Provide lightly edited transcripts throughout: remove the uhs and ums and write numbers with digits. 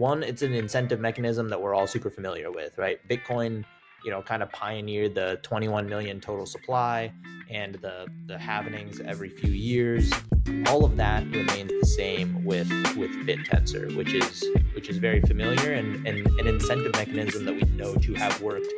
One, it's an incentive mechanism that we're all super familiar with, right? Bitcoin, kind of pioneered the 21 million total supply and the halvenings every few years. All of that remains the same with Bittensor, which is very familiar and an incentive mechanism that we know to have worked.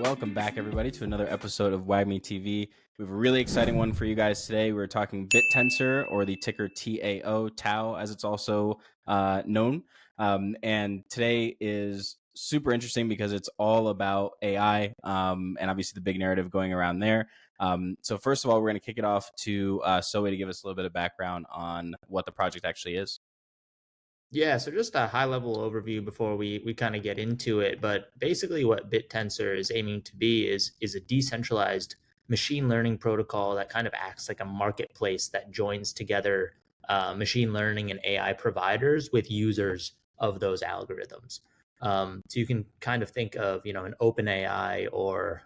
Welcome back, everybody, to another episode of WagmiTV. We have a really exciting one for you guys today. We're talking Bittensor, or the ticker TAO, as it's also known. And today is super interesting because it's all about AI and obviously the big narrative going around there. So first of all, we're going to kick it off to Zoe to give us a little bit of background on what the project actually is. Yeah, so just a high level overview before we kind of get into it. But basically, what Bittensor is aiming to be is a decentralized machine learning protocol that kind of acts like a marketplace that joins together machine learning and AI providers with users of those algorithms. So you can kind of think of an open AI or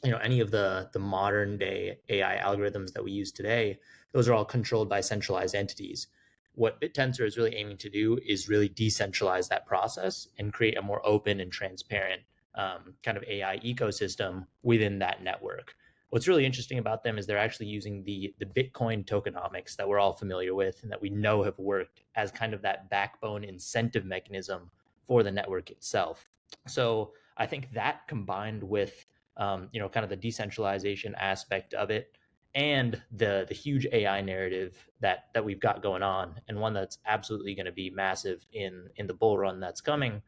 any of the modern day AI algorithms that we use today. Those are all controlled by centralized entities. What Bittensor is really aiming to do is really decentralize that process and create a more open and transparent kind of AI ecosystem within that network. What's really interesting about them is they're actually using the Bitcoin tokenomics that we're all familiar with and that we know have worked as kind of that backbone incentive mechanism for the network itself. So I think that combined with kind of the decentralization aspect of it and the huge AI narrative that we've got going on, and one that's absolutely going to be massive in the bull run that's coming,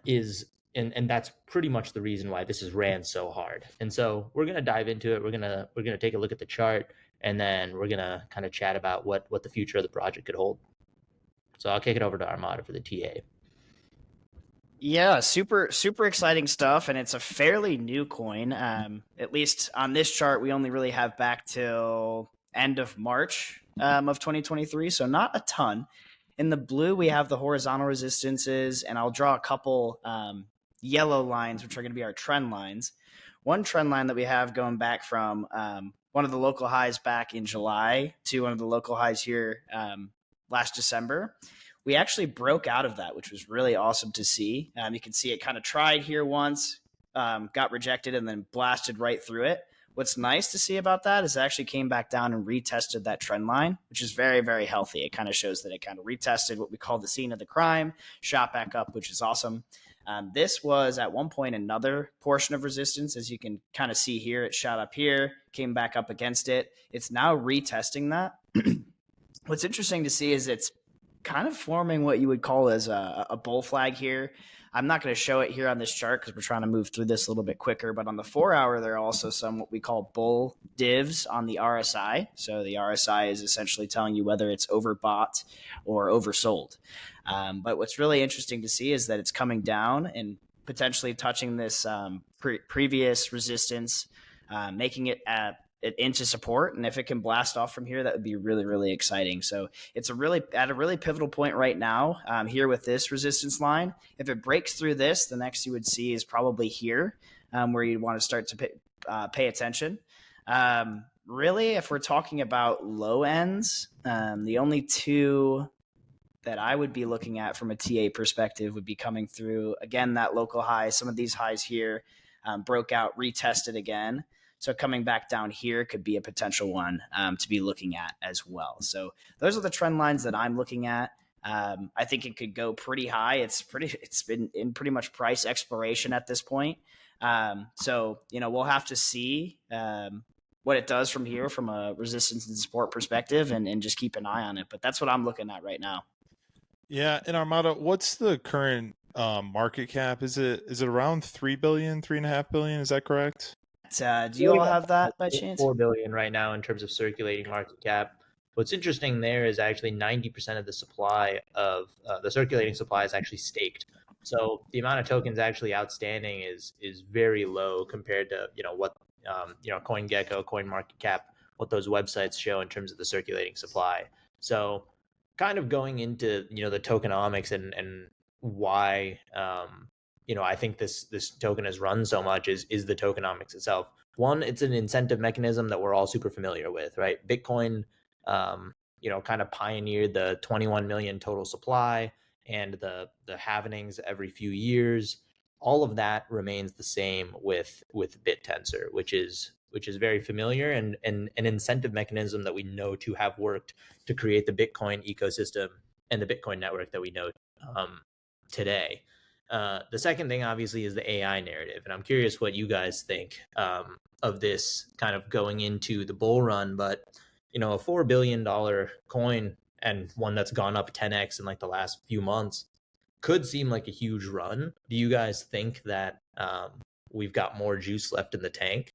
is and that's pretty much the reason why this is ran so hard. And so we're going to dive into it. We're going to take a look at the chart, and then we're going to kind of chat about what the future of the project could hold. So I'll kick it over to Armada for the TA. Yeah, super exciting stuff, and it's a fairly new coin. At least on this chart, we only really have back till end of March of 2023, so not a ton. In the blue, we have the horizontal resistances, and I'll draw a couple yellow lines, which are going to be our trend lines. One trend line that we have going back from one of the local highs back in July to one of the local highs here last December. We actually broke out of that, which was really awesome to see. You can see it kind of tried here once, got rejected, and then blasted right through it. What's nice to see about that is it actually came back down and retested that trend line, which is very, very healthy. It kind of shows that it kind of retested what we call the scene of the crime, shot back up, which is awesome. This was at one point another portion of resistance. As you can kind of see here, it shot up here, came back up against it. It's now retesting that. What's interesting to see is it's kind of forming what you would call as a bull flag here. I'm not going to show it here on this chart because we're trying to move through this a little bit quicker, but on the 4 hour, there are also some what we call bull divs on the RSI. So the RSI is essentially telling you whether it's overbought or oversold. But what's really interesting to see is that it's coming down and potentially touching this previous resistance, making it into support, and if it can blast off from here, that would be really, really exciting. So it's at a really pivotal point right now here with this resistance line. If it breaks through this, the next you would see is probably here where you'd want to start to pay attention. Really, if we're talking about low ends, the only two that I would be looking at from a TA perspective would be coming through, again, that local high. Some of these highs here broke out, retested again. So coming back down here could be a potential one to be looking at as well. So those are the trend lines that I'm looking at. I think it could go pretty high. It's been in pretty much price exploration at this point. So we'll have to see what it does from here from a resistance and support perspective, and just keep an eye on it. But that's what I'm looking at right now. Yeah, and Armada, what's the current market cap? Is it around 3 billion, 3.5 billion? Is that correct? Do you all have that by chance? 4 billion right now in terms of circulating market cap. What's interesting there is actually 90% of the supply of the circulating supply is actually staked. So the amount of tokens actually outstanding is very low compared to what CoinGecko, CoinMarketCap, what those websites show in terms of the circulating supply. So kind of going into the tokenomics and why I think this token has run so much is the tokenomics itself. One, it's an incentive mechanism that we're all super familiar with, right? Bitcoin, kind of pioneered the 21 million total supply and the halvenings every few years. All of that remains the same with Bittensor, which is very familiar and an incentive mechanism that we know to have worked to create the Bitcoin ecosystem and the Bitcoin network that we know today. The second thing, obviously, is the AI narrative, and I'm curious what you guys think of this kind of going into the bull run. But a $4 billion coin and one that's gone up 10x in like the last few months could seem like a huge run. Do you guys think that we've got more juice left in the tank?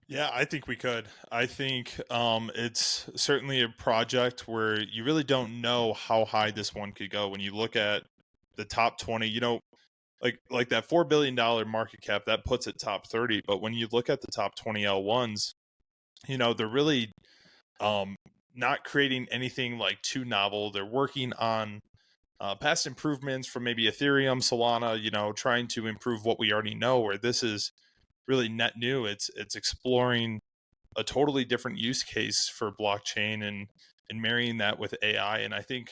Yeah, I think we could. I think it's certainly a project where you really don't know how high this one could go. When you look at the top 20, like that $4 billion market cap, that puts it top 30. But when you look at the top 20 L1s, they're really not creating anything like too novel. They're working on past improvements from maybe Ethereum, Solana, trying to improve what we already know, where this is really net new. It's exploring a totally different use case for blockchain and marrying that with AI. And I think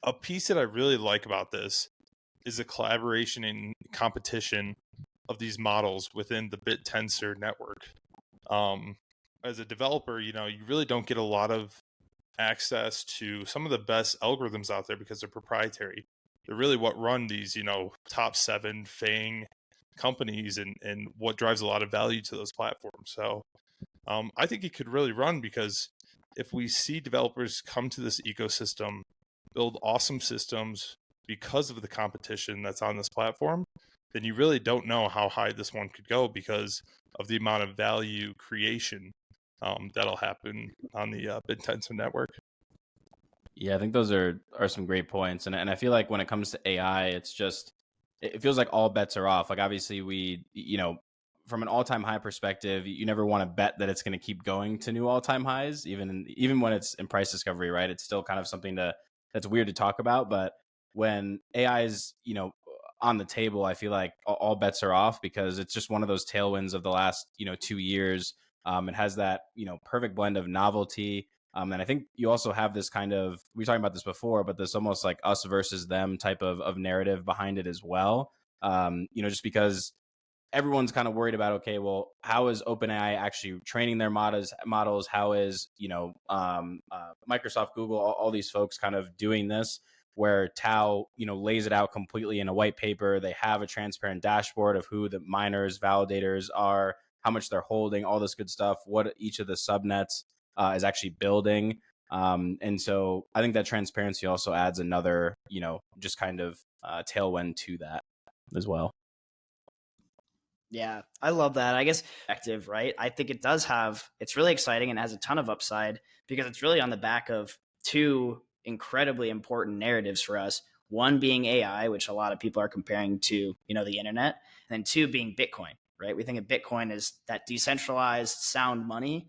a piece that I really like about this is the collaboration and competition of these models within the Bittensor network. As a developer, you really don't get a lot of access to some of the best algorithms out there because they're proprietary. They're really what run these, top 7 FANG companies and what drives a lot of value to those platforms. So I think it could really run, because if we see developers come to this ecosystem, build awesome systems because of the competition that's on this platform, then you really don't know how high this one could go because of the amount of value creation that'll happen on the Bittensor network. Yeah, I think those are some great points. And I feel like when it comes to AI, it feels like all bets are off. Like, obviously we, from an all-time high perspective, you never want to bet that it's going to keep going to new all-time highs, even when it's in price discovery, right? It's still kind of something that's weird to talk about. But when AI is, on the table, I feel like all bets are off, because it's just one of those tailwinds of the last, 2 years. It has that, perfect blend of novelty. And I think you also have this kind of, we were talking about this before, but this almost like us versus them type of narrative behind it as well. Just because everyone's kind of worried about, okay, well, how is OpenAI actually training their models? How is, Microsoft, Google, all these folks kind of doing this, where TAO, lays it out completely in a white paper. They have a transparent dashboard of who the miners, validators are, how much they're holding, all this good stuff, what each of the subnets is actually building. And so I think that transparency also adds another, just kind of tailwind to that as well. Yeah, I love that. I guess active, right? I think it's really exciting and has a ton of upside, because it's really on the back of 2 incredibly important narratives for us. One being AI, which a lot of people are comparing to, the internet, and then 2 being Bitcoin, right? We think of Bitcoin as that decentralized sound money.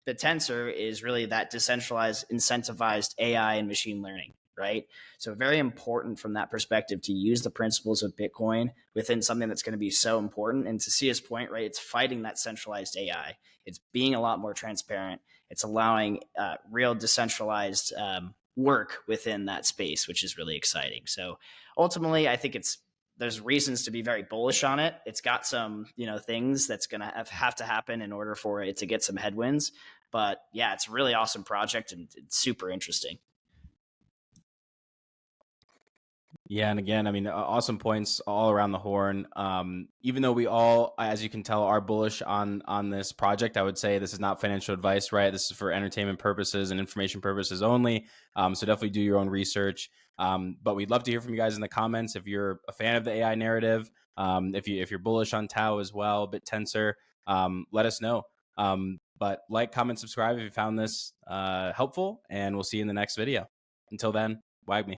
The Tensor is really that decentralized, incentivized AI and machine learning, right? So very important from that perspective to use the principles of Bitcoin within something that's going to be so important. And to Sia's point, right, it's fighting that centralized AI. It's being a lot more transparent. It's allowing real decentralized work within that space, which is really exciting. So ultimately, I think there's reasons to be very bullish on it. It's got some, things that's going to have to happen in order for it to get some headwinds. But yeah, it's a really awesome project and it's super interesting. Yeah, and again, I mean, awesome points all around the horn. Even though we all, as you can tell, are bullish on this project, I would say this is not financial advice, right? This is for entertainment purposes and information purposes only. So definitely do your own research. But we'd love to hear from you guys in the comments if you're a fan of the AI narrative. If you're bullish on TAO as well, Bittensor, let us know. But like, comment, subscribe if you found this helpful, and we'll see you in the next video. Until then, WagMe.